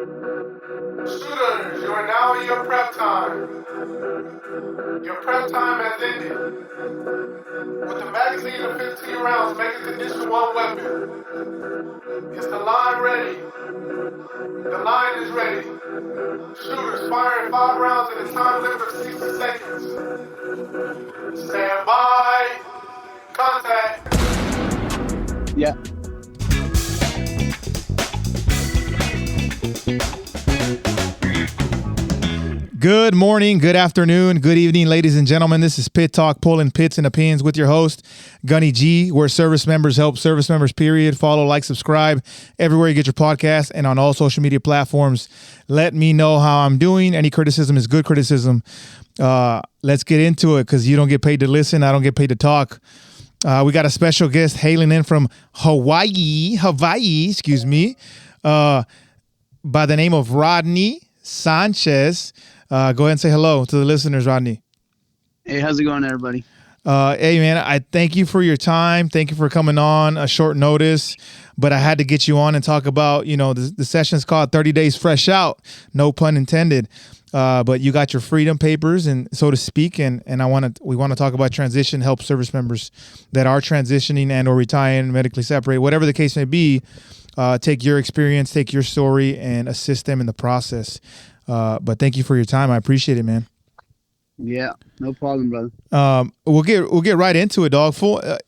Shooters, you are now in your prep time. Your prep time has ended. With the magazine of 15 rounds making the addition one weapon. Is the line ready? The line is ready. Shooters firing 5 rounds in a time limit of 60 seconds. Stand by. Contact. Yeah. Good morning, good afternoon, good evening, ladies and gentlemen. This is Pit Talk, pulling pits and opinions with your host, Gunny G, where service members help service members, period. Follow, like, subscribe everywhere you get your podcast and on all social media platforms. Let me know how I'm doing. Any criticism is good criticism. Let's get into it because you don't get paid to listen. I don't get paid to talk. We got a special guest hailing in from Hawaii, by the name of Rodney Sanchez. Go ahead and say hello to the listeners, Rodney. Hey, how's it going, everybody? Hey, man, I thank you for your time. Thank you for coming on a short notice, but I had to get you on and talk about, the session's called 30 Days Fresh Out, no pun intended. But you got your freedom papers, and so to speak, and we want to talk about transition, help service members that are transitioning and or retiring, medically separate, whatever the case may be. Take your experience, take your story, and assist them in the process. But thank you for your time. I appreciate it, man. Yeah, no problem, brother. We'll get right into it, dog.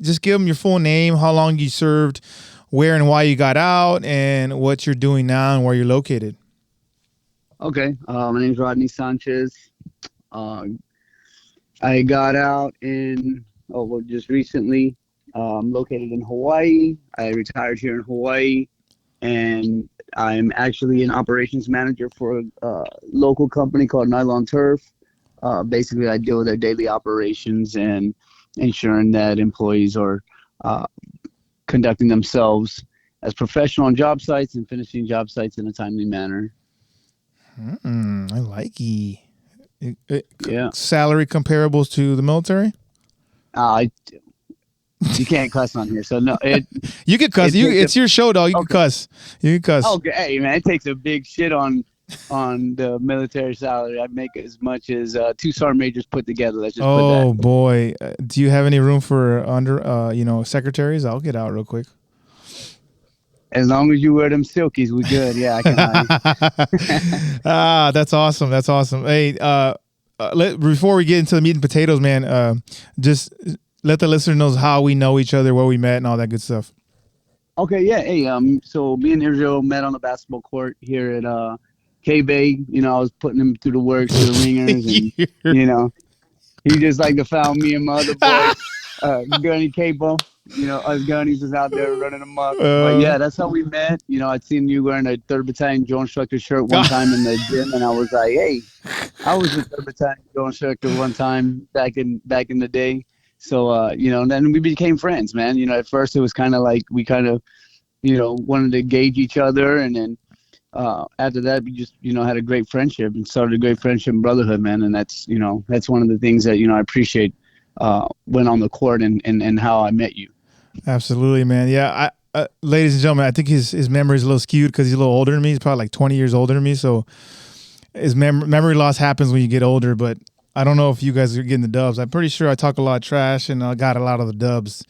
Just give them your full name, how long you served, where and why you got out, and what you're doing now and where you're located. Okay, my name's Rodney Sanchez. I got out just recently. I'm located in Hawaii. I retired here in Hawaii, and I'm actually an operations manager for a local company called Nylon Turf. Basically, I deal with their daily operations and ensuring that employees are conducting themselves as professional on job sites and finishing job sites in a timely manner. I like it. Yeah. Salary comparables to the military? You can't cuss on here, so no. You can cuss. It's your show, dog. You can cuss. You can cuss. Okay, hey man, it takes a big shit on the military salary. I make as much as 2 sergeant majors put together. Let's just put that. Oh boy, do you have any room for secretaries? I'll get out real quick. As long as you wear them silkies, we good. Yeah, I can. That's awesome. That's awesome. Hey, before we get into the meat and potatoes, man, just let the listener know how we know each other, where we met, and all that good stuff. Okay, yeah. Hey, so me and Israel met on the basketball court here at K-Bay. I was putting him through the works, through the ringers, and he just like to foul me and my other boy, Gunny Capo. Us Gunnies was out there running them up. But yeah, that's how we met. I'd seen you wearing a 3rd Battalion drill instructor shirt one time in the gym, and I was like, hey, I was a 3rd Battalion drill instructor one time back in the day. So, and then we became friends, man. At first it was kind of like we kind of, wanted to gauge each other. And then after that, we just, had a great friendship and started a great friendship and brotherhood, man. And that's one of the things that, I appreciate when on the court and how I met you. Absolutely, man. Yeah. Ladies and gentlemen, I think his memory is a little skewed because he's a little older than me. He's probably like 20 years older than me. So his memory loss happens when you get older, but I don't know if you guys are getting the dubs. I'm pretty sure I talk a lot of trash and I got a lot of the dubs.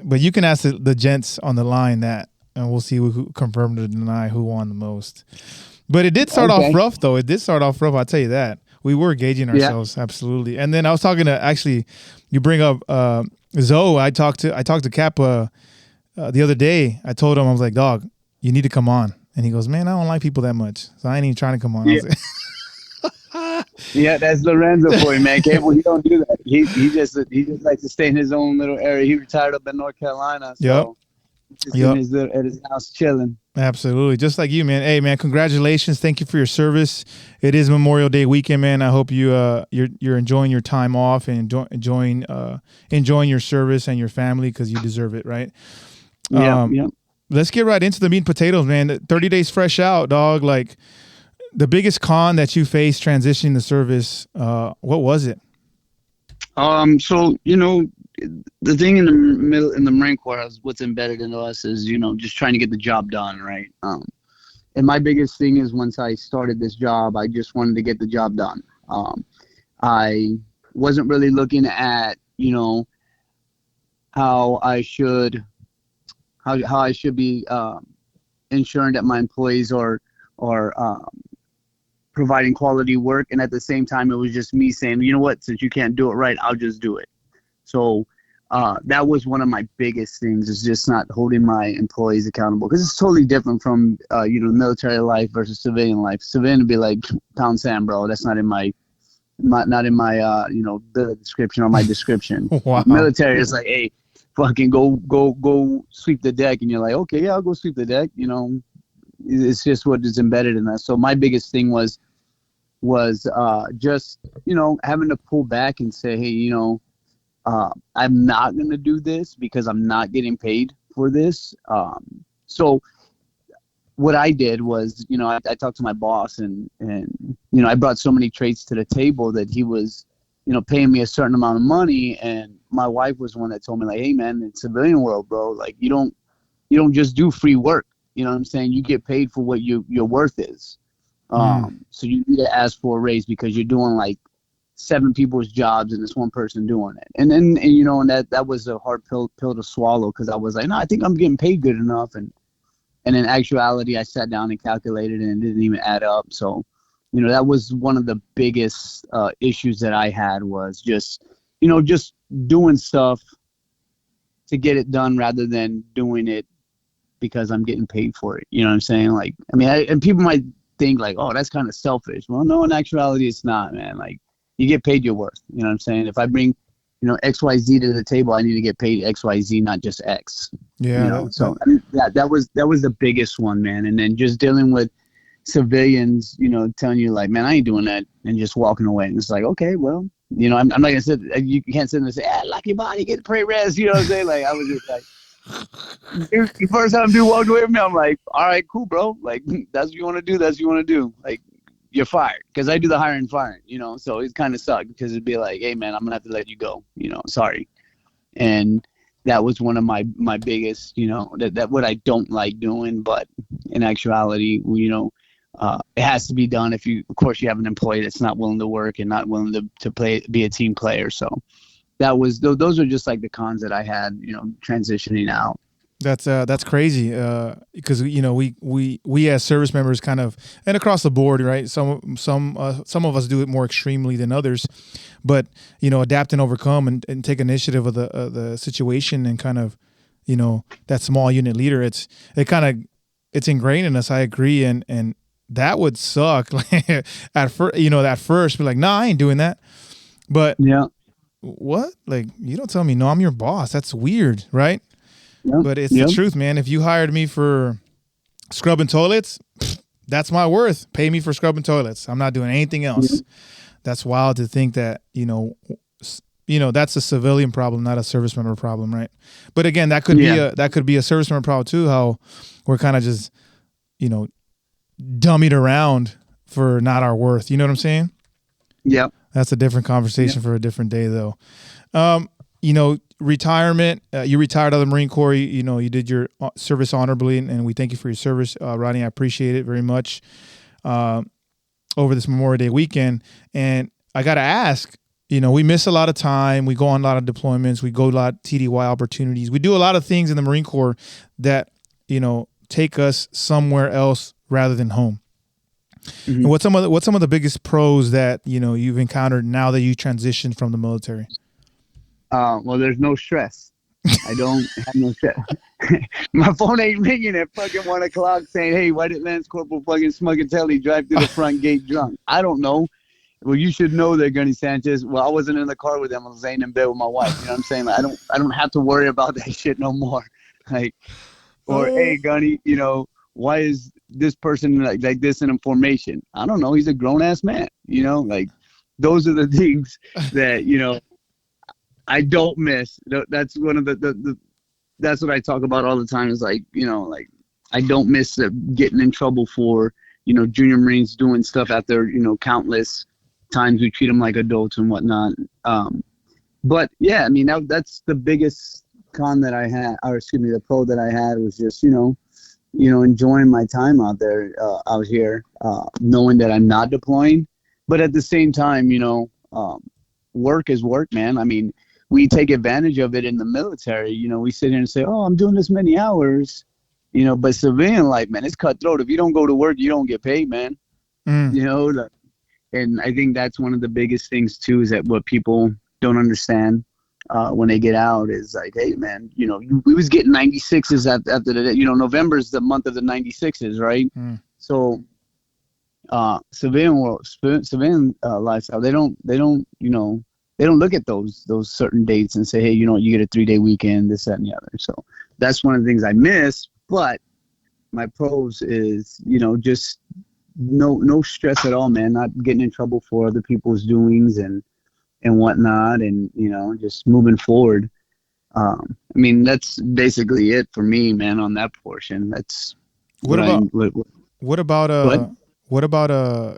But you can ask the gents on the line that, and we'll see who confirmed or deny who won the most. But it did start off rough, though. It did start off rough. I'll tell you that. We were gauging ourselves, absolutely. And then I was talking to, actually, you bring up Zoe. I talked to Kappa the other day. I told him, I was like, dog, you need to come on. And he goes, man, I don't like people that much. So I ain't even trying to come on. Yeah. I was like, yeah, that's Lorenzo for you, man. Cable, he don't do that. He just likes to stay in his own little area. He retired up in North Carolina, so he's at his house chilling. Absolutely, just like you, man. Hey, man, congratulations! Thank you for your service. It is Memorial Day weekend, man. I hope you're enjoying your time off and enjoying your service and your family because you deserve it, right? Yeah. Let's get right into the meat and potatoes, man. 30 days fresh out, dog. Like, the biggest con that you faced transitioning the service, what was it? So, the thing in the Marine Corps, what's embedded into us is, just trying to get the job done, right? and my biggest thing is once I started this job, I just wanted to get the job done. I wasn't really looking at, how I should, how I should be ensuring that my employees are providing quality work. And at the same time, it was just me saying, you know what, since you can't do it right, I'll just do it. So that was one of my biggest things, is just not holding my employees accountable, because it's totally different from military life versus civilian life. Civilian would be like, pound sand, bro. That's not in my the description or my description. Wow. Military is like, hey, fucking go sweep the deck, and you're like, okay, yeah, I'll go sweep the deck. It's just what is embedded in us. So my biggest thing was just having to pull back and say, hey, I'm not going to do this because I'm not getting paid for this. So what I did was, I talked to my boss, and I brought so many traits to the table that he was, paying me a certain amount of money. And my wife was the one that told me, like, hey man, in civilian world, bro, like you don't just do free work. You know what I'm saying? You get paid for what your worth is. So you need to ask for a raise because you're doing like 7 people's jobs and it's one person doing it. And that was a hard pill to swallow, because I was like, no, I think I'm getting paid good enough. And in actuality, I sat down and calculated, and it didn't even add up. So, that was one of the biggest issues that I had, was just doing stuff to get it done rather than doing it because I'm getting paid for it. You know what I'm saying? Like, I mean, and people might think like, oh, that's kind of selfish. Well, no, in actuality, it's not, man. Like, you get paid your worth. You know what I'm saying? If I bring, XYZ to the table, I need to get paid XYZ, not just X. Yeah. So that was the biggest one, man. And then just dealing with civilians, telling you like, man, I ain't doing that, and just walking away. And it's like, okay, well, I'm not gonna sit. You can't sit there and say, lock your body, get the pray rest. You know what I'm saying? Like, I was just like, the first time dude walked away from me, I'm like, all right, cool, bro. Like, that's what you want to do. That's what you want to do. Like, you're fired, because I do the hiring and firing. So it kind of sucked, because it'd be like, hey man, I'm gonna have to let you go. Sorry. And that was one of my biggest, that what I don't like doing. But in actuality, it has to be done. If you have an employee that's not willing to work and not willing to be a team player. So those are just like the cons that I had, transitioning out. That's crazy, because we as service members kind of, and across the board, right? Some of us do it more extremely than others, but adapt and overcome and take initiative of the situation, and kind of that small unit leader. It's ingrained in us. I agree, and that would suck at first be like, nah, I ain't doing that. But yeah, what? Like, you don't tell me no, I'm your boss. That's weird, right? Yep. But it's the truth, man. If you hired me for scrubbing toilets, that's my worth. Pay me for scrubbing toilets. I'm not doing anything else. Yep. That's wild to think that, that's a civilian problem, not a service member problem, right? But again, that could be a service member problem too, how we're kind of just, dummied around for not our worth. You know what I'm saying? Yep. That's a different conversation for a different day, though. Retirement, you retired out of the Marine Corps, you did your service honorably, and we thank you for your service, Rodney. I appreciate it very much over this Memorial Day weekend. And I got to ask, we miss a lot of time. We go on a lot of deployments. We go a lot of TDY opportunities. We do a lot of things in the Marine Corps that, take us somewhere else rather than home. Mm-hmm. And what's some of the biggest pros that, you've encountered now that you transitioned from the military? Well, there's no stress. I don't have no stress. My phone ain't ringing at fucking 1 o'clock saying, hey, why did Lance Corporal fucking Smugatelli drive through the front gate drunk? I don't know. Well, you should know that, Rodney Sanchez. Well, I wasn't in the car with him. I was laying in bed with my wife. You know what I'm saying? Like, I don't have to worry about that shit no more. Like, or, hey, Gunny, why is this person like this in a formation? I don't know. He's a grown-ass man. Like, those are the things that, I don't miss. That's one of that's what I talk about all the time, is like, like, I don't miss getting in trouble for, junior Marines doing stuff after, countless times we treat them like adults and whatnot. But yeah, I mean, that's the biggest con that I had, or excuse me, the pro that I had was just, enjoying my time out there, out here, knowing that I'm not deploying. But at the same time, work is work, man. I mean, we take advantage of it in the military. We sit here and say, oh, I'm doing this many hours, but civilian life, man, it's cutthroat. If you don't go to work, you don't get paid, man. Mm. And I think that's one of the biggest things too, is that what people don't understand when they get out is like, hey, man, we was getting 96s after the, November is the month of the 96s, right? Mm. So civilian lifestyle, they don't look at those certain dates and say, hey, you get a 3-day weekend, this, that, and the other. So that's one of the things I miss. But my pros is, just no stress at all, man. Not getting in trouble for other people's doings and whatnot, and just moving forward. I mean, that's basically it for me, man. On that portion, that's what about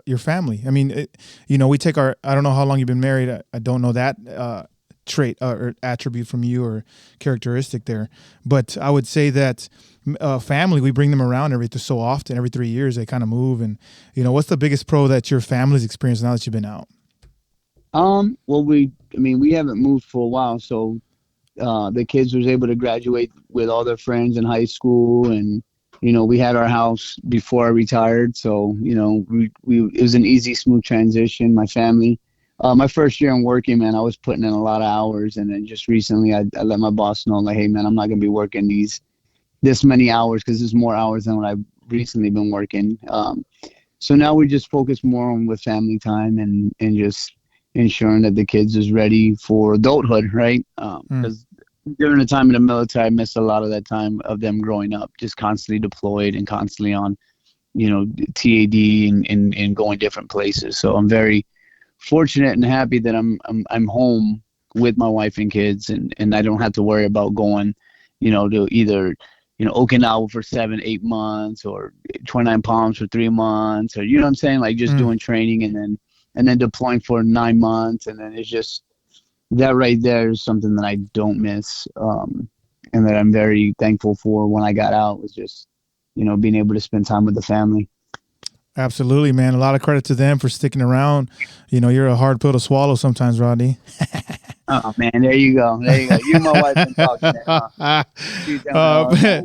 your family? I mean, we take I don't know how long you've been married. I don't know that trait or attribute from you or characteristic there, but I would say that family, we bring them around so often, every 3 years they kind of move. And what's the biggest pro that your family's experienced now that you've been out? Well, we haven't moved for a while, so the kids was able to graduate with all their friends in high school, and we had our house before I retired, so it was an easy, smooth transition. My family, my first year in working, man, I was putting in a lot of hours, and then just recently I let my boss know, like, hey, man, I'm not gonna be working this many hours, because there's more hours than what I've recently been working. So now we just focus more on with family time and just ensuring that the kids is ready for adulthood, right? Because during the time in the military, I missed a lot of that time of them growing up, just constantly deployed and constantly on, TAD and going different places. So I'm very fortunate and happy that I'm home with my wife and kids, and I don't have to worry about going, to either Okinawa for 7-8 months, or 29 Palms for 3 months, or what I'm saying, like just doing training and then deploying for 9 months, and then it's just that right there is something that I don't miss, and that I'm very thankful for when I got out, was just being able to spend time with the family. Absolutely, man. A lot of credit to them for sticking around. You're a hard pill to swallow sometimes, Rodney. Oh man, there you go. You and my wife been talking that, huh?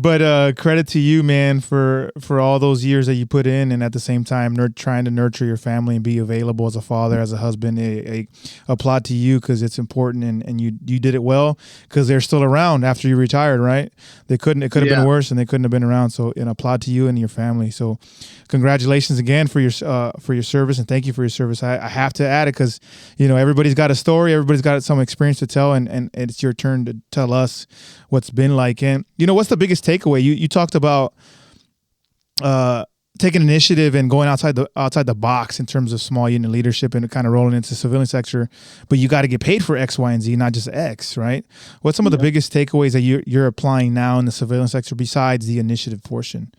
But credit to you, man, for all those years that you put in, and at the same time trying to nurture your family and be available as a father, as a husband. A applaud to you, because it's important, and you did it well, because they're still around after you retired, right? It could have been worse, and they couldn't have been around. So an applaud to you and your family. So congratulations again for your service, and thank you for your service. I have to add it, because everybody's got a story, everybody's got some experience to tell, and it's your turn to tell us what's been like. And what's the biggest takeaway? You talked about taking initiative and going outside the box in terms of small unit leadership and kind of rolling into the civilian sector, but you got to get paid for X, Y, and Z, not just X, right? What's some of the biggest takeaways that you're applying now in the civilian sector besides the initiative portion?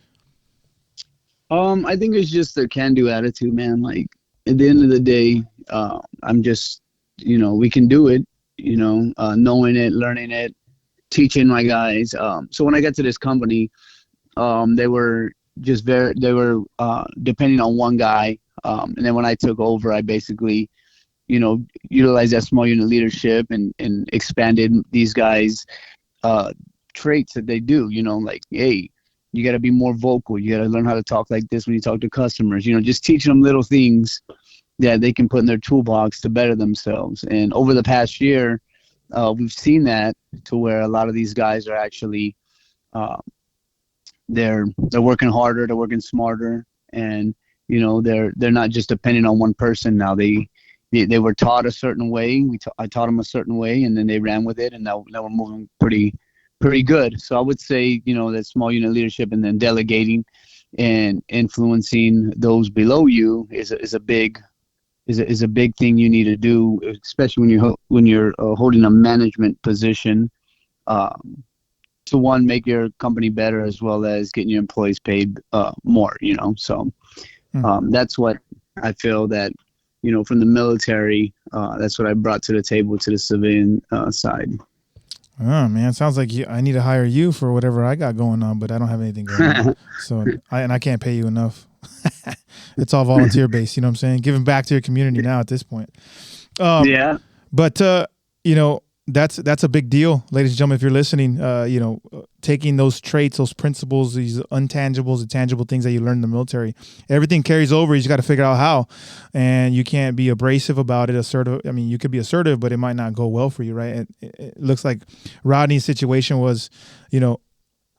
I think it's just the can-do attitude, man. Like, at the end of the day, I'm just, we can do it, knowing it, learning it, teaching my guys. So when I got to this company, they were depending on one guy. And then when I took over, I basically, utilized that small unit leadership and expanded these guys' traits that they do, like, hey, you got to be more vocal. You got to learn how to talk like this when you talk to customers, just teaching them little things that they can put in their toolbox to better themselves. And over the past year, we've seen that, to where a lot of these guys are actually, they're working harder, they're working smarter, and they're not just depending on one person now. They were taught a certain way. I taught them a certain way, and then they ran with it, and now we're moving pretty good. So I would say, that small unit leadership, and then delegating and influencing those below you is a big thing you need to do, especially when you're holding a management position, to one, make your company better, as well as getting your employees paid more. So that's what I feel that from the military, that's what I brought to the table, to the civilian side. Oh man, sounds like I need to hire you for whatever I got going on, but I don't have anything going on. So I can't pay you enough. It's all volunteer based, you know what I'm saying? Giving back to your community now at this point. Yeah. But you know, that's a big deal, ladies and gentlemen. If you're listening, you know, taking those traits, those principles, these intangibles, the tangible things that you learn in the military, everything carries over. You just got to figure out how, and you can't be abrasive about it. Assertive. I mean, you could be assertive, but it might not go well for you, right? It looks like Rodney's situation was, you know,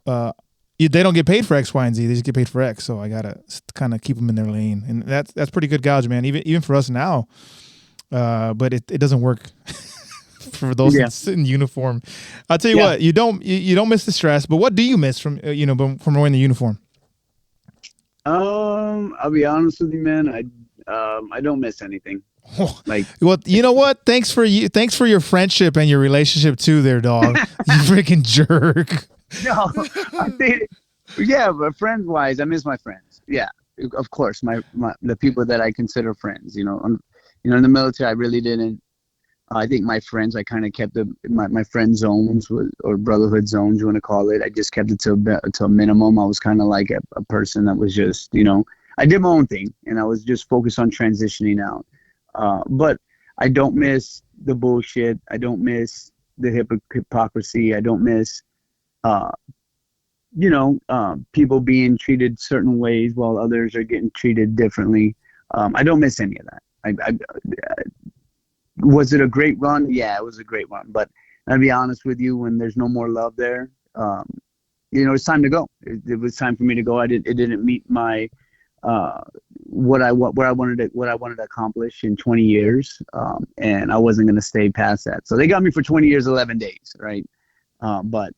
they don't get paid for X, Y, and Z. They just get paid for X. So I gotta kind of keep them in their lane, and that's pretty good gouge, man. Even for us now, but it doesn't work. For those in uniform, I'll tell you what, you don't miss the stress, but what do you miss from from wearing the uniform? I'll be honest with you, man. I don't miss anything. Like, well, you know what? Thanks for your friendship and your relationship too, there, dog. You freaking jerk. No, I think, but friends wise, I miss my friends. Yeah, of course, the people that I consider friends. You know, in the military, I really didn't. I think my friends, I kind of kept my friend zones or brotherhood zones, you want to call it. I just kept it to a minimum. I was kind of like a person that was just, I did my own thing, and I was just focused on transitioning out. But I don't miss the bullshit. I don't miss the hypocrisy. I don't miss, people being treated certain ways while others are getting treated differently. I don't miss any of that. Was it a great run? Yeah, it was a great run. But I'll be honest with you, when there's no more love there, it's time to go. It was time for me to go. It didn't meet my what I wanted to accomplish in 20 years, and I wasn't going to stay past that. So they got me for 20 years, 11 days, right? But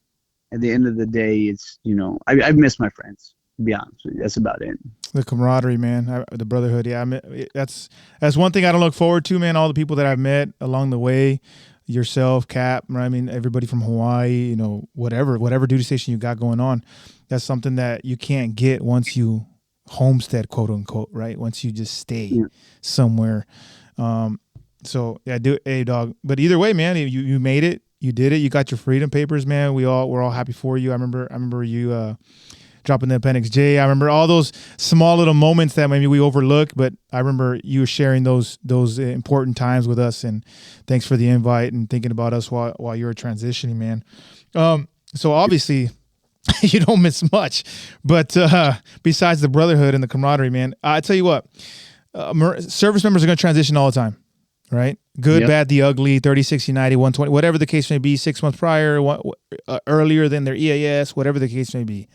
at the end of the day, it's I've missed my friends. To be honest with you, that's about it. The camaraderie, man, the brotherhood. Yeah, that's one thing I don't look forward to, man. All the people that I've met along the way, yourself, Cap, I mean, everybody from Hawaii, whatever duty station you got going on, that's something that you can't get once you homestead, quote unquote, right? Once you just stay somewhere. So yeah, hey dog. But either way, man, you made it, you did it, you got your freedom papers, man. We're all happy for you. I remember you dropping the Appendix J. I remember all those small little moments that maybe we overlook, but I remember you sharing those important times with us, and thanks for the invite and thinking about us while you were transitioning, man. So obviously you don't miss much, but besides the brotherhood and the camaraderie, man, I tell you what, service members are going to transition all the time, right? Good, bad, the ugly, 30, 60, 90, 120, whatever the case may be, 6 months prior, earlier than their EAS, whatever the case may be.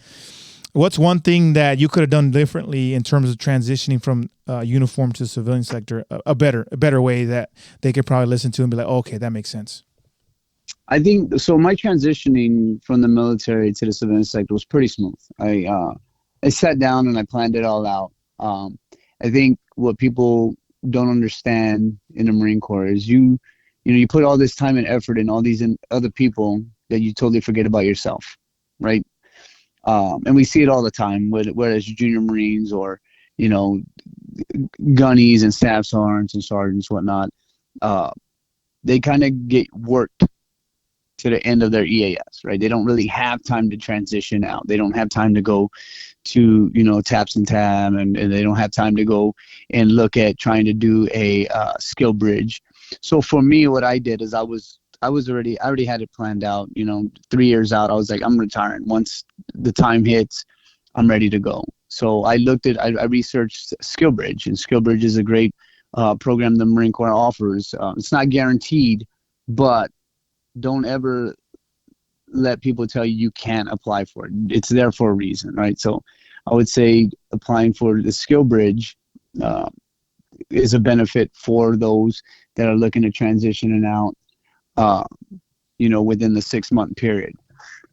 What's one thing that you could have done differently in terms of transitioning from uniform to the civilian sector, a better way that they could probably listen to and be like, oh, okay, that makes sense? I think so. My transitioning from the military to the civilian sector was pretty smooth. I sat down and I planned it all out. I think what people don't understand in the Marine Corps is you put all this time and effort in all these other people that you totally forget about yourself, right? And we see it all the time, whether it's junior Marines or, gunnies and staff sergeants and sergeants, whatnot. They kind of get worked to the end of their EAS, right? They don't really have time to transition out. They don't have time to go to, TAPS and TAM, and they don't have time to go and look at trying to do a skill bridge. So for me, what I did is I already had it planned out, 3 years out. I was like, I'm retiring. Once the time hits, I'm ready to go. So I researched Skill Bridge, and Skill Bridge is a great program the Marine Corps offers. It's not guaranteed, but don't ever let people tell you can't apply for it. It's there for a reason, right? So I would say applying for the Skill Bridge is a benefit for those that are looking to transition and out, within the 6-month period.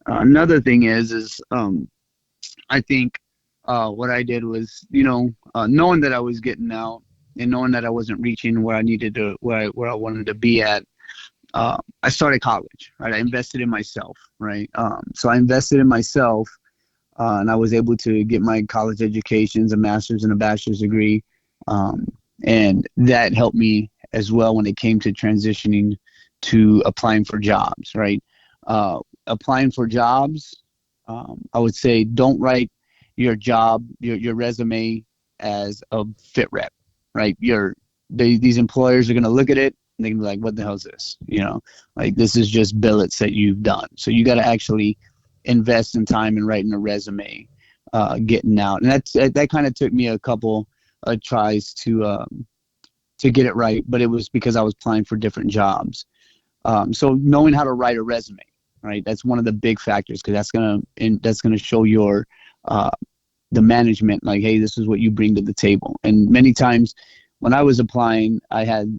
Another thing is I think what I did was, knowing that I was getting out and knowing that I wasn't reaching where I needed to, where I wanted to be at, I started college, right? I invested in myself, right? So I invested in myself, and I was able to get my college educations, a master's and a bachelor's degree. And that helped me as well when it came to transitioning to applying for jobs, right? applying for jobs, I would say don't write your job, your resume as a fit rep, right? These employers are going to look at it and they're going to be like, what the hell is this? Like this is just billets that you've done. So you got to actually invest in time in writing a resume, getting out. And that kind of took me a couple tries to get it right, but it was because I was applying for different jobs. So knowing how to write a resume, right? That's one of the big factors because that's gonna show your the management like, hey, this is what you bring to the table. And many times when I was applying, I had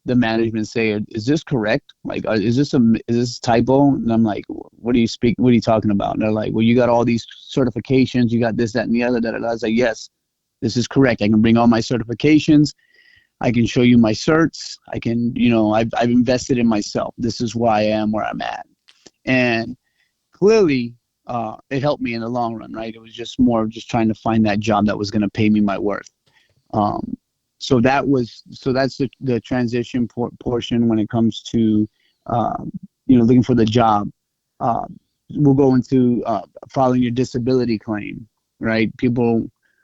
the management say, "Is this correct? Like, is this typo?" And I'm like, "What are you talking about?" And they're like, "Well, you got all these certifications, you got this, that, and the other." I was like, "Yes, this is correct. I can bring all my certifications. I can show you my certs. I can, I've invested in myself. This is why I am where I'm at." And clearly, it helped me in the long run, right? It was just more of just trying to find that job that was going to pay me my worth. So that's the transition portion when it comes to, looking for the job. We'll go into filing your disability claim, right?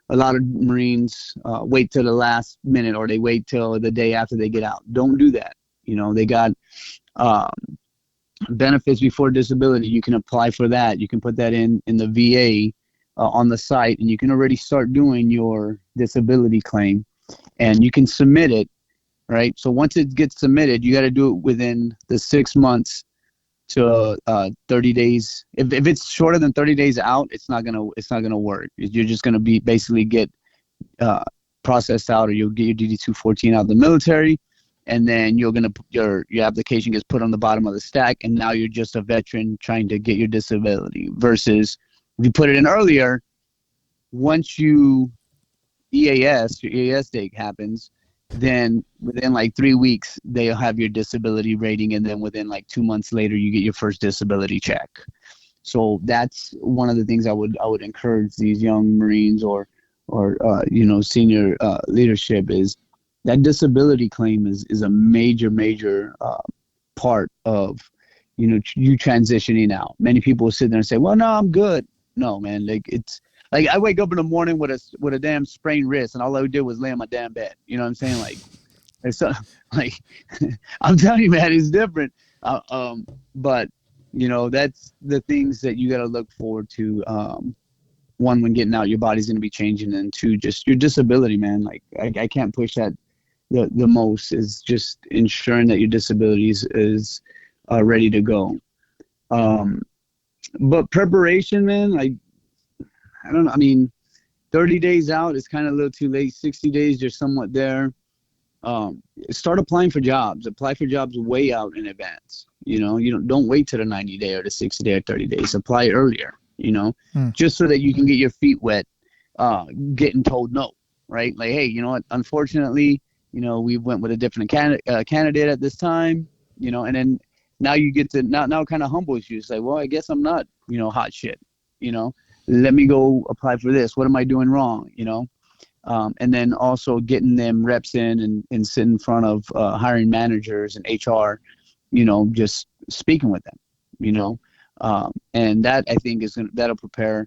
A lot of Marines wait till the last minute or they wait till the day after they get out. Don't do that. They got benefits before disability. You can apply for that. You can put that in the VA on the site, and you can already start doing your disability claim. And you can submit it, right? So once it gets submitted, you got to do it within the 6 months to 30 days. If it's shorter than 30 days out, it's not gonna work. You're just gonna be basically get processed out, or you'll get your DD-214 out of the military, and then your application gets put on the bottom of the stack, and now you're just a veteran trying to get your disability. Versus if you put it in earlier, once your EAS date happens, then within like 3 weeks they'll have your disability rating, and then within like 2 months later you get your first disability check. So that's one of the things I would encourage these young Marines or senior leadership is that disability claim is a major part of you transitioning out. Many people will sit there and say, well, no, I'm good. No, man, like it's like I wake up in the morning with a damn sprained wrist, and all I did was lay on my damn bed. You know what I'm saying? Like, it's like I'm telling you, man, it's different. But that's the things that you got to look forward to. One, when getting out, your body's going to be changing, and two, just your disability, man. Like I can't push that the most is just ensuring that your disability is ready to go. But preparation, man, like. I don't know. I mean, 30 days out is kind of a little too late. 60 days, you're somewhat there. Start applying for jobs. Apply for jobs way out in advance. Don't wait till the 90 day or the 60 day or 30 days. Apply earlier. Just so that you can get your feet wet. Getting told no, right? Like, hey, you know what? Unfortunately, we went with a different candidate at this time. And then now you get to now it kind of humbles you. It's like, well, I guess I'm not hot shit. Let me go apply for this. What am I doing wrong? And then also getting them reps in and sit in front of hiring managers and HR, just speaking with them, and that I think that'll prepare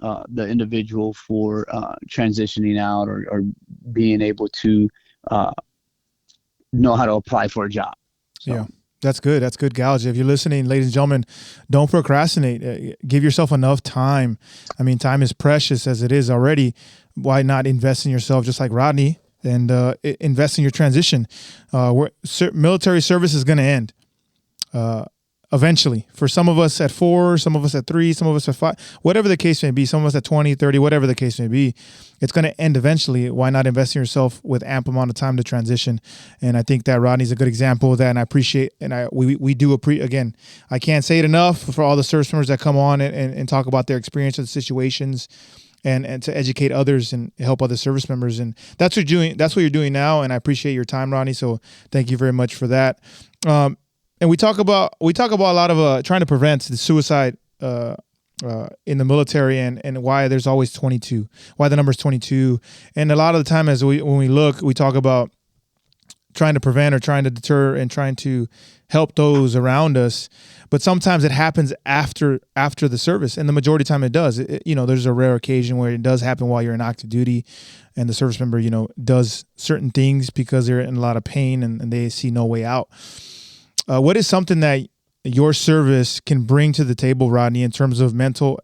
the individual for transitioning out or being able to know how to apply for a job. So. Yeah. That's good. That's good, gouge. If you're listening, ladies and gentlemen, don't procrastinate. Give yourself enough time. I mean, time is precious as it is already. Why not invest in yourself just like Rodney and invest in your transition? Military service is going to end eventually. For some of us at 4, some of us at 3, some of us at 5, whatever the case may be, some of us at 20, 30, whatever the case may be, it's going to end eventually. Why not invest in yourself with ample amount of time to transition? And I think that Rodney's a good example of that. And I appreciate, and we do again, I can't say it enough for all the service members that come on and talk about their experience and situations and to educate others and help other service members. And that's what you're doing now. And I appreciate your time, Rodney. So thank you very much for that. And we talk about a lot of trying to prevent the suicide in the military and why there's always 22, why the number is 22. And a lot of the time when we look, we talk about trying to prevent or trying to deter and trying to help those around us. But sometimes it happens after the service, and the majority of the time it does. There's a rare occasion where it does happen while you're in active duty, and the service member, does certain things because they're in a lot of pain and they see no way out. What is something that your service can bring to the table, Rodney, in terms of mental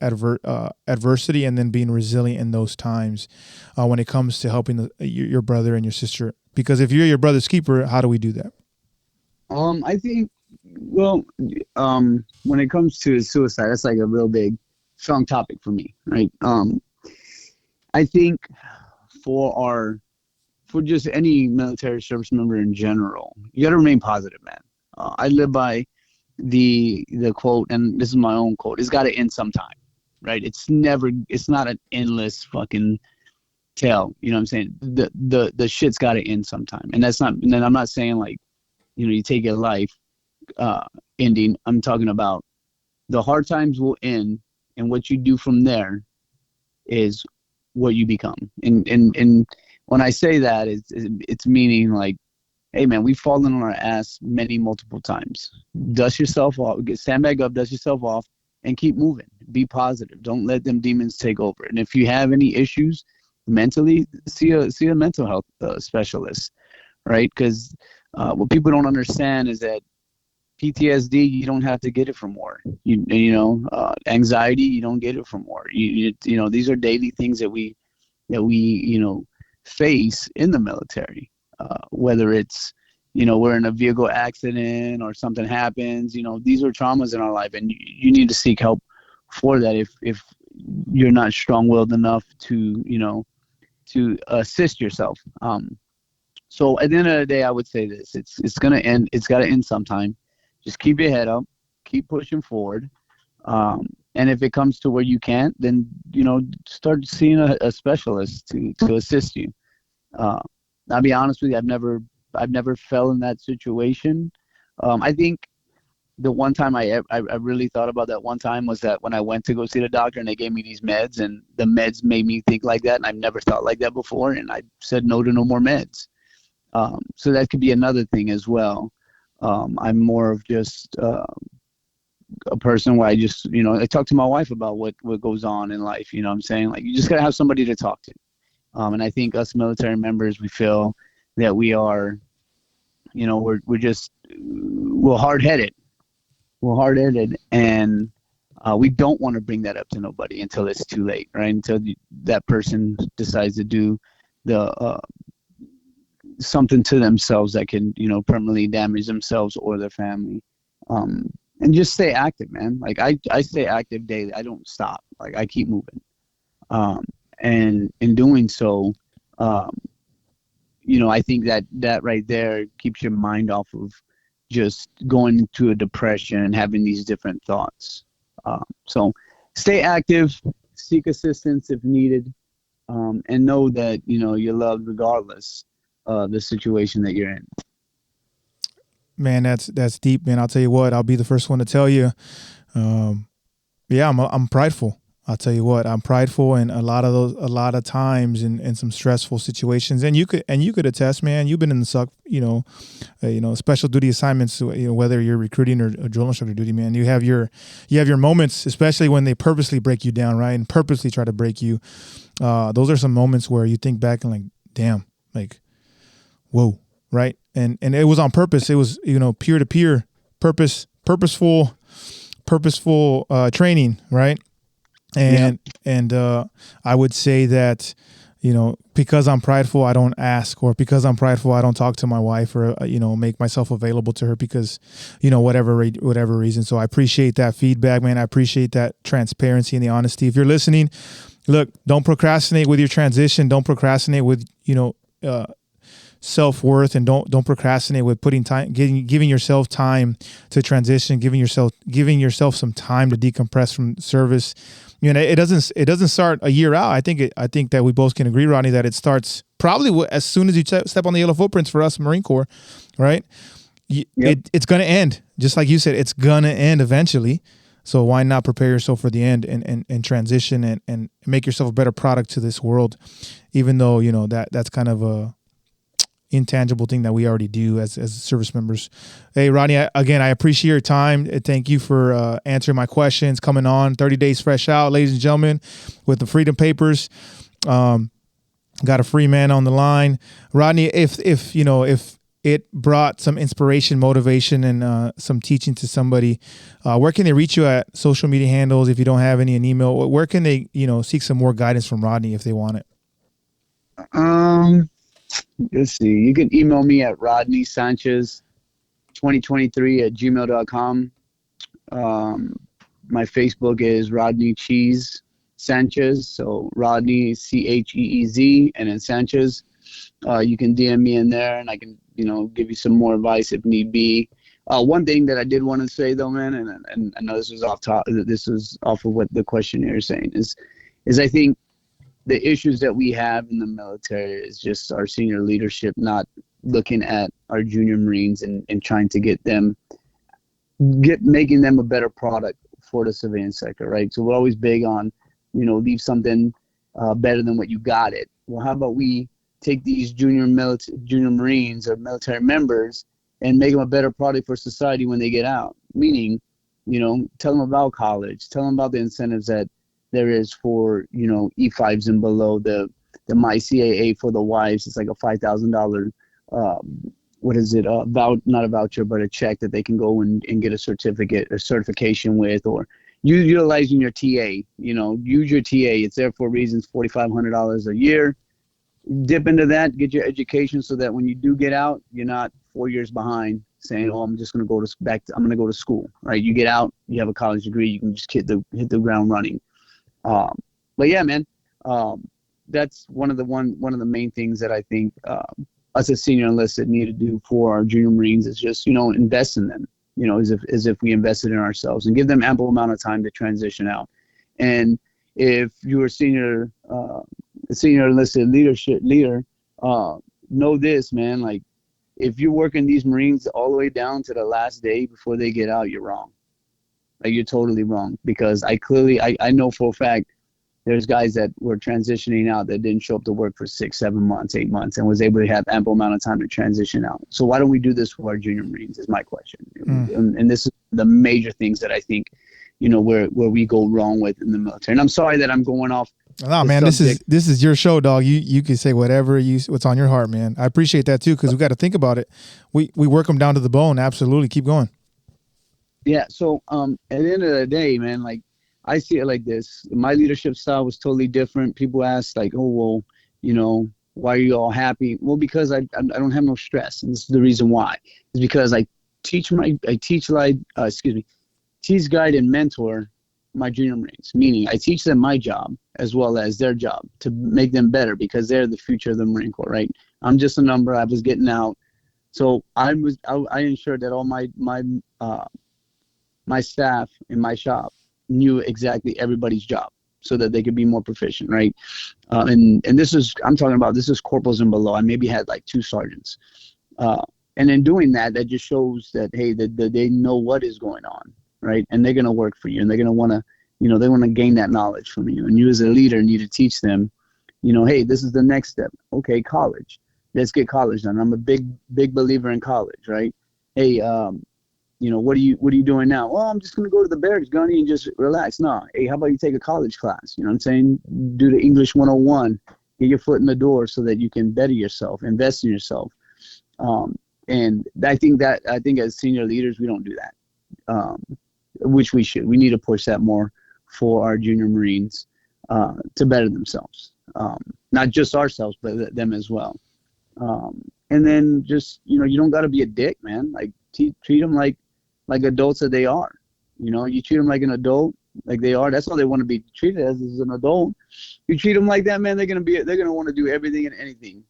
adversity and then being resilient in those times when it comes to helping your brother and your sister? Because if you're your brother's keeper, how do we do that? I think, when it comes to suicide, that's like a real big, strong topic for me, right? I think for just any military service member in general, you got to remain positive, man. I live by the quote, and this is my own quote: "It's got to end sometime," right? It's not an endless fucking tale. You know what I'm saying? The shit's got to end sometime, and then I'm not saying like, you take your life ending. I'm talking about the hard times will end, and what you do from there is what you become. And when I say that, it's meaning like, hey man, we've fallen on our ass multiple times. Dust yourself off, stand back up, dust yourself off, and keep moving. Be positive. Don't let them demons take over. And if you have any issues mentally, see a mental health specialist, right? Because what people don't understand is that PTSD, you don't have to get it from war. Anxiety, you don't get it from war. These are daily things that we face in the military. Whether it's, we're in a vehicle accident or something happens, these are traumas in our life, and you need to seek help for that if you're not strong-willed enough to assist yourself. So at the end of the day, I would say this: it's gonna end. It's got to end sometime. Just keep your head up, keep pushing forward, and if it comes to where you can't, then start seeing a specialist to assist you. I'll be honest with you, I've never fell in that situation. I think the one time I really thought about that one time was that when I went to go see the doctor and they gave me these meds, and the meds made me think like that, and I've never thought like that before, and I said no to no more meds. So that could be another thing as well. I'm more of just a person where I just, I talk to my wife about what goes on in life. You know what I'm saying? Like, you just got to have somebody to talk to. And I think us military members, we feel that we are, we're hard-headed. We're hard-headed, and we don't want to bring that up to nobody until it's too late, right? Until that person decides to do something to themselves that can, permanently damage themselves or their family. And just stay active, man. Like, I stay active daily. I don't stop. Like, I keep moving. And in doing so, I think that right there keeps your mind off of just going into a depression and having these different thoughts. So stay active, seek assistance if needed, and know that, you're loved regardless of the situation that you're in. Man, that's deep, man. I'll tell you what, I'll be the first one to tell you. I'm prideful. I'll tell you what, I'm prideful, and a lot of times in some stressful situations, and you could attest, man. You've been in the SUC, special duty assignments, whether you're recruiting or drill instructor duty, man. You have your moments, especially when they purposely break you down, right, and purposely try to break you. Those are some moments where you think back and like, damn, like, whoa, right, and it was on purpose. It was peer to peer, purposeful training, right. And I would say that, because I'm prideful, I don't ask, or because I'm prideful, I don't talk to my wife, or, make myself available to her because, whatever reason. So I appreciate that feedback, man. I appreciate that transparency and the honesty. If you're listening, look, don't procrastinate with your transition. Don't procrastinate with, self-worth, and don't procrastinate with putting time, giving yourself time to transition, giving yourself some time to decompress from service. It doesn't start a year out. I think that we both can agree, Rodney, that it starts probably as soon as you step on the yellow footprints for us, Marine Corps, right? Yep. It's going to end. Just like you said, it's going to end eventually. So why not prepare yourself for the end and transition and make yourself a better product to this world, even though, that's kind of intangible thing that we already do as service members. Hey, Rodney, I appreciate your time. Thank you for answering my questions, coming on 30 Days Fresh Out, ladies and gentlemen, with the Freedom Papers. Got a free man on the line. Rodney, if it brought some inspiration, motivation, and some teaching to somebody, where can they reach you at? Social media handles, if you don't have any, an email, where can they, seek some more guidance from Rodney if they want it? Let's see. You can email me at Rodney Sanchez 2023@gmail.com. My Facebook is Rodney Cheese Sanchez. So Rodney Cheez and then Sanchez. You can DM me in there, and I can give you some more advice if need be. One thing that I did want to say though, man, and I know this was off of what the questionnaire is saying, is I think the issues that we have in the military is just our senior leadership not looking at our junior Marines and trying to making them a better product for the civilian sector, right? So we're always big on, leave something better than what you got it. Well, how about we take these junior Marines or military members and make them a better product for society when they get out? Meaning, tell them about college, tell them about the incentives that there is for, E5s and below, the My CAA for the wives. It's like a $5,000, not a voucher, but a check that they can go and get a certificate or certification with, or utilizing your TA, use your TA. It's there for reasons, $4,500 a year. Dip into that, get your education so that when you do get out, you're not 4 years behind saying, oh, I'm just going to go to school, right? You get out, you have a college degree, you can just hit the ground running. But yeah, man, that's one of the main things that I think us as senior enlisted need to do for our junior Marines is just, invest in them, as if we invested in ourselves, and give them ample amount of time to transition out. And if you're a senior enlisted leader, know this, man, like if you're working these Marines all the way down to the last day before they get out, you're wrong. Like, you're totally wrong, because I know for a fact there's guys that were transitioning out that didn't show up to work for 6, 7 months, 8 months, and was able to have ample amount of time to transition out. So why don't we do this for our junior Marines is my question. And this is the major things that I think, where we go wrong with in the military. And I'm sorry that I'm going off. No, man, subject. This is your show, dog. You can say whatever what's on your heart, man. I appreciate that too, because we got to think about it. We work them down to the bone. Absolutely. Keep going. Yeah. So at the end of the day, man, like, I see it like this. My leadership style was totally different. People ask like, oh, well, why are you all happy? Well, because I don't have no stress. And this is the reason why. It's because I teach, guide, and mentor my junior Marines. Meaning I teach them my job as well as their job to make them better, because they're the future of the Marine Corps, right? I'm just a number. I was getting out. So I ensured that all my staff in my shop knew exactly everybody's job so that they could be more proficient, right? And this is corporals and below. I maybe had like 2 sergeants. And in doing that just shows that, hey, that they know what is going on, right? And they're going to work for you, and they're going to want to, they want to gain that knowledge from you. And you as a leader need to teach them, hey, this is the next step. Okay, college. Let's get college done. I'm a big believer in college, right? Hey, what are you doing now? Well, I'm just going to go to the barracks, Gunny, and just relax. No, hey, how about you take a college class? You know what I'm saying? Do the English 101, get your foot in the door so that you can better yourself, invest in yourself. And I think as senior leaders, we don't do that, which we should. We need to push that more for our junior Marines to better themselves, not just ourselves, but them as well. And then just, you don't got to be a dick, man. Like, treat them like adults that they are. You treat them like an adult, like they are. That's all they want to be treated as an adult. You treat them like that, man, they're going to want to do everything and anything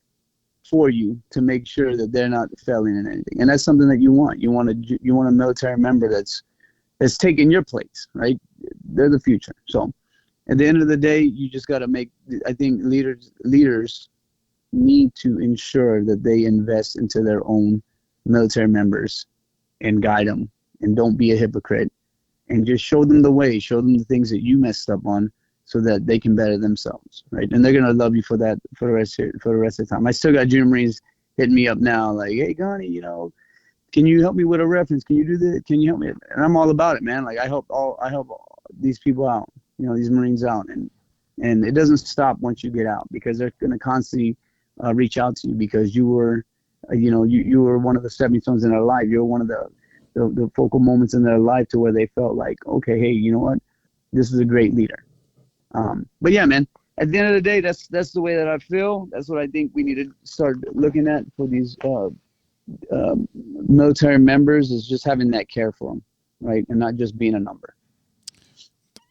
for you to make sure that they're not failing in anything. And that's something that you want. You want a military member that's taking your place, right? They're the future. So at the end of the day, you just got to I think leaders need to ensure that they invest into their own military members and guide them, and don't be a hypocrite, and just show them the way, show them the things that you messed up on so that they can better themselves, right? And they're going to love you for that for the rest of the time. I still got junior Marines hitting me up now, like, hey, Connie, can you help me with a reference? Can you do this? Can you help me? And I'm all about it, man. Like I help all these people out, these Marines out, and it doesn't stop once you get out, because they're going to constantly reach out to you, because you were, you were one of the stepping stones in their life. You're one of the focal moments in their life to where they felt like, okay, hey, you know what? This is a great leader. But yeah, man, at the end of the day, that's the way that I feel. That's what I think we need to start looking at for these military members, is just having that care for them, right? And not just being a number.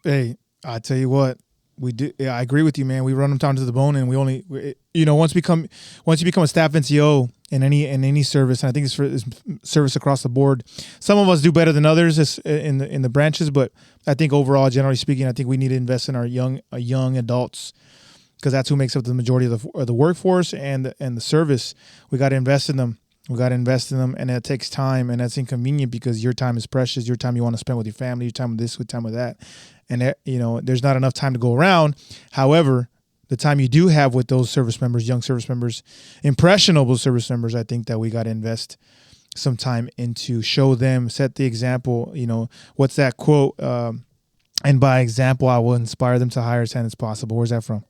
Hey, I tell you what, we do. Yeah, I agree with you, man. We run them down to the bone, and once you become a staff NCO in any service, and I think it's service across the board. Some of us do better than others in the branches, but I think overall, generally speaking, I think we need to invest in our young adults, because that's who makes up the majority of the workforce and the service. We got to invest in them. And it takes time, and that's inconvenient, because your time is precious. Your time you want to spend with your family, your time with this, with time with that, and there's not enough time to go around. However, the time you do have with those service members, young service members, impressionable service members, I think that we got to invest some time into, show them, set the example. What's that quote? And by example, I will inspire them to hire as hand as possible. Where's that from?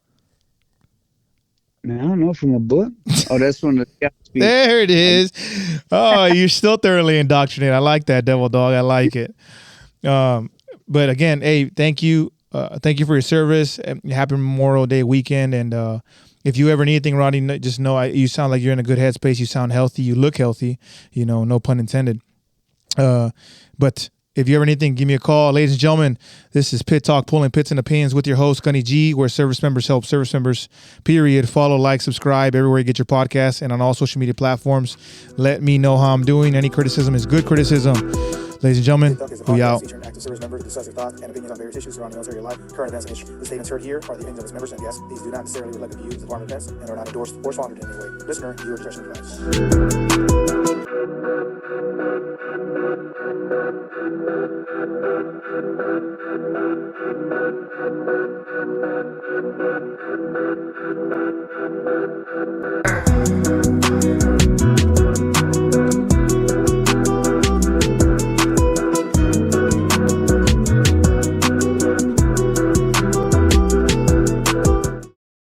I don't know, from a book. Oh, that's from the. There it is. Oh, you're still thoroughly indoctrinated. I like that, Devil Dog. I like it. But again, hey, thank you. Thank you for your service. Happy Memorial Day weekend. And if you ever need anything, Rodney, just know you sound like you're in a good headspace. You sound healthy. You look healthy. No pun intended. But if you ever need anything, give me a call. Ladies and gentlemen, this is Pit Talk, pulling pits and opinions with your host, Gunny G, where service members help service members, period. Follow, like, subscribe everywhere you get your podcast, and on all social media platforms. Let me know how I'm doing. Any criticism is good criticism. Ladies and gentlemen, we out. Featuring active service members who discuss their thoughts and opinions on various issues surrounding military life, current events, and history. The statements heard here are the opinions of its members and guests. These do not necessarily reflect the views of Department of Defense and are not endorsed or sponsored in any way. Listener, viewer discretion advised.